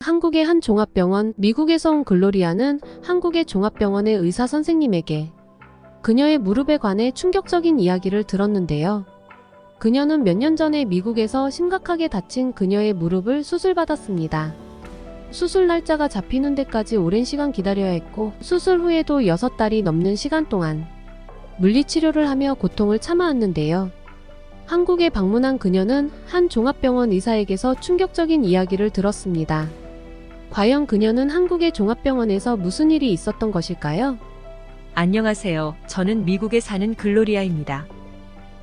한국의 한 종합병원, 미국에서 온 글로리아는 한국의 종합병원의 의사 선생님에게 그녀의 무릎에 관해 충격적인 이야기를 들었는데요. 그녀는 몇 년 전에 미국에서 심각하게 다친 그녀의 무릎을 수술받았습니다. 수술 날짜가 잡히는 데까지 오랜 시간 기다려야 했고, 수술 후에도 6달이 넘는 시간 동안 물리치료를 하며 고통을 참아왔는데요. 한국에 방문한 그녀는 한 종합병원 의사에게서 충격적인 이야기를 들었습니다. 과연 그녀는 한국의 종합병원에서 무슨 일이 있었던 것일까요? 안녕하세요. 저는 미국에 사는 글로리아입니다.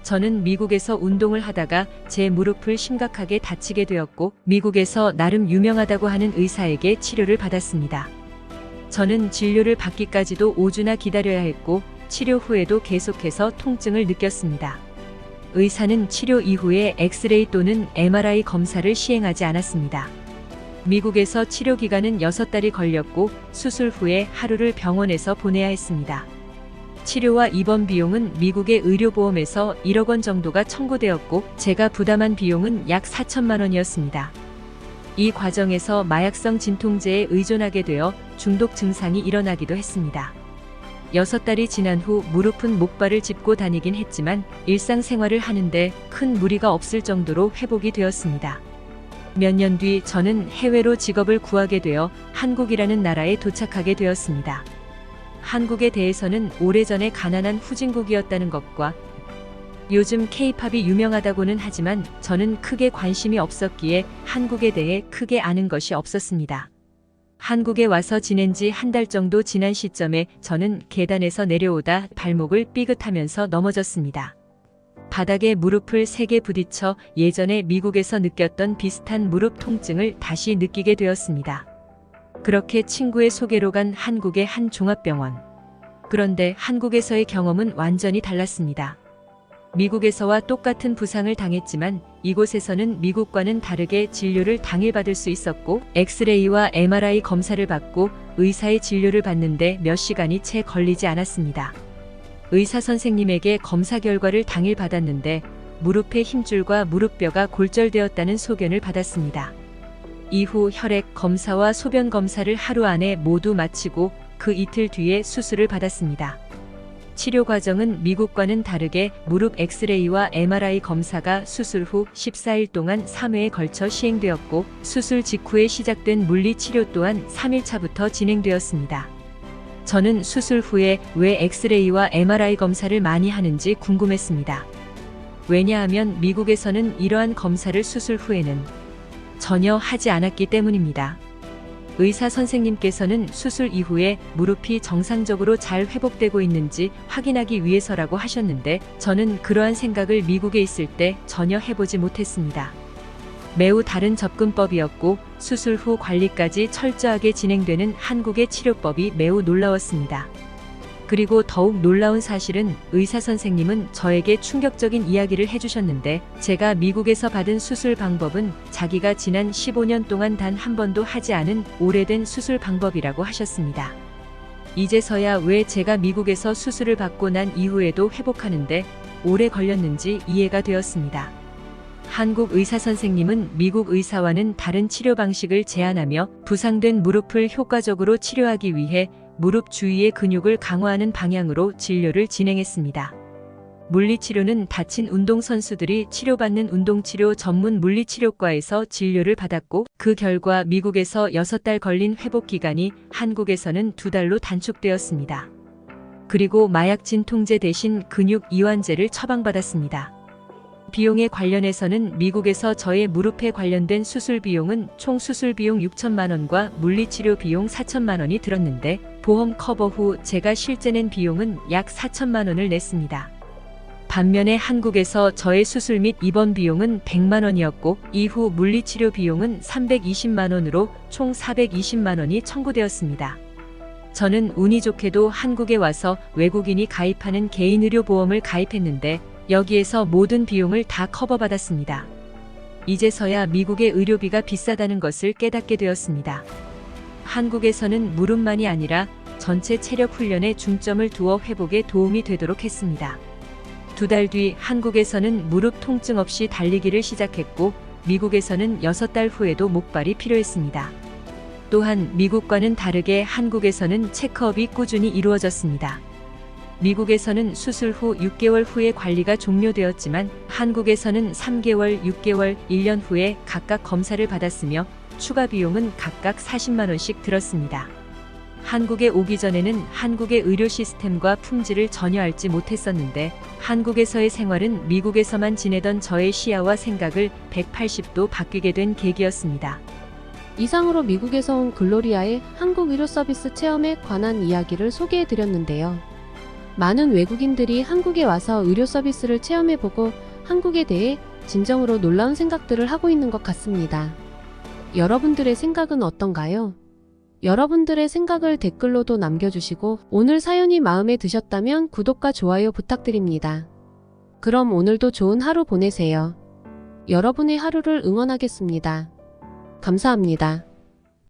저는 미국에서 운동을 하다가 제 무릎을 심각하게 다치게 되었고, 미국에서 나름 유명하다고 하는 의사에게 치료를 받았습니다. 저는 진료를 받기까지도 5주나 기다려야 했고, 치료 후에도 계속해서 통증을 느꼈습니다. 의사는 치료 이후에 엑스레이 또는 MRI 검사를 시행하지 않았습니다. 미국에서 치료 기간은 6달이 걸렸고, 수술 후에 하루를 병원에서 보내야 했습니다. 치료와 입원 비용은 미국의 의료보험에서 1억 원 정도가 청구되었고, 제가 부담한 비용은 약 4천만 원이었습니다. 이 과정에서 마약성 진통제에 의존하게 되어 중독 증상이 일어나기도 했습니다. 6달이 지난 후 무릎은 목발을 짚고 다니긴 했지만 일상생활을 하는데 큰 무리가 없을 정도로 회복이 되었습니다. 몇 년 뒤 저는 해외로 직업을 구하게 되어 한국이라는 나라에 도착하게 되었습니다. 한국에 대해서는 오래전에 가난한 후진국이었다는 것과 요즘 K-팝이 유명하다고는 하지만 저는 크게 관심이 없었기에 한국에 대해 크게 아는 것이 없었습니다. 한국에 와서 지낸 지 한 달 정도 지난 시점에 저는 계단에서 내려오다 발목을 삐긋하면서 넘어졌습니다. 바닥에 무릎을 세게 부딪혀 예전에 미국에서 느꼈던 비슷한 무릎 통증을 다시 느끼게 되었습니다. 그렇게 친구의 소개로 간 한국의 한 종합병원. 그런데 한국에서의 경험은 완전히 달랐습니다. 미국에서와 똑같은 부상을 당했지만 이곳에서는 미국과는 다르게 진료를 당일 받을 수 있었고, 엑스레이와 MRI 검사를 받고 의사의 진료를 받는데 몇 시간이 채 걸리지 않았습니다. 의사 선생님에게 검사 결과를 당일 받았는데 무릎의 힘줄과 무릎뼈가 골절되었다는 소견을 받았습니다. 이후 혈액 검사와 소변 검사를 하루 안에 모두 마치고 그 이틀 뒤에 수술을 받았습니다. 치료 과정은 미국과는 다르게 무릎 엑스레이와 MRI 검사가 수술 후 14일 동안 3회에 걸쳐 시행되었고, 수술 직후에 시작된 물리치료 또한 3일차부터 진행되었습니다. 저는 수술 후에 왜 엑스레이와 MRI 검사를 많이 하는지 궁금했습니다. 왜냐하면 미국에서는 이러한 검사를 수술 후에는 전혀 하지 않았기 때문입니다. 의사 선생님께서는 수술 이후에 무릎이 정상적으로 잘 회복되고 있는지 확인하기 위해서라고 하셨는데, 저는 그러한 생각을 미국에 있을 때 전혀 해보지 못했습니다. 매우 다른 접근법이었고, 수술 후 관리까지 철저하게 진행되는 한국의 치료법이 매우 놀라웠습니다. 그리고 더욱 놀라운 사실은 의사 선생님은 저에게 충격적인 이야기를 해주셨는데, 제가 미국에서 받은 수술 방법은 자기가 지난 15년 동안 단 한 번도 하지 않은 오래된 수술 방법이라고 하셨습니다. 이제서야 왜 제가 미국에서 수술을 받고 난 이후에도 회복하는데 오래 걸렸는지 이해가 되었습니다. 한국 의사 선생님은 미국 의사와는 다른 치료 방식을 제안하며 부상된 무릎을 효과적으로 치료하기 위해 무릎 주위의 근육을 강화하는 방향으로 진료를 진행했습니다. 물리치료는 다친 운동선수들이 치료받는 운동치료 전문 물리치료과에서 진료를 받았고, 그 결과 미국에서 6달 걸린 회복 기간이 한국에서는 2달로 단축되었습니다. 그리고 마약 진통제 대신 근육 이완제를 처방받았습니다. 비용에 관련해서는 미국에서 저의 무릎에 관련된 수술 비용은 총 수술 비용 6천만 원과 물리치료 비용 4천만 원이 들었는데, 보험 커버 후 제가 실제 낸 비용은 약 4천만 원을 냈습니다. 반면에 한국에서 저의 수술 및 입원 비용은 100만 원이었고, 이후 물리치료 비용은 320만 원으로 총 420만 원이 청구되었습니다. 저는 운이 좋게도 한국에 와서 외국인이 가입하는 개인의료보험을 가입했는데, 여기에서 모든 비용을 다 커버받았습니다. 이제서야 미국의 의료비가 비싸다는 것을 깨닫게 되었습니다. 한국에서는 무릎만이 아니라 전체 체력 훈련에 중점을 두어 회복에 도움이 되도록 했습니다. 2달 뒤 한국에서는 무릎 통증 없이 달리기를 시작했고, 미국에서는 6달 후에도 목발이 필요했습니다. 또한 미국과는 다르게 한국에서는 체크업이 꾸준히 이루어졌습니다. 미국에서는 수술 후 6개월 후에 관리가 종료되었지만 한국에서는 3개월, 6개월, 1년 후에 각각 검사를 받았으며 추가 비용은 각각 40만 원씩 들었습니다. 한국에 오기 전에는 한국의 의료 시스템과 품질을 전혀 알지 못했었는데 한국에서의 생활은 미국에서만 지내던 저의 시야와 생각을 180도 바뀌게 된 계기였습니다. 이상으로 미국에서 온 글로리아의 한국 의료 서비스 체험에 관한 이야기를 소개해 드렸는데요. 많은 외국인들이 한국에 와서 의료 서비스를 체험해보고 한국에 대해 진정으로 놀라운 생각들을 하고 있는 것 같습니다. 여러분들의 생각은 어떤가요? 여러분들의 생각을 댓글로도 남겨주시고 오늘 사연이 마음에 드셨다면 구독과 좋아요 부탁드립니다. 그럼 오늘도 좋은 하루 보내세요. 여러분의 하루를 응원하겠습니다. 감사합니다.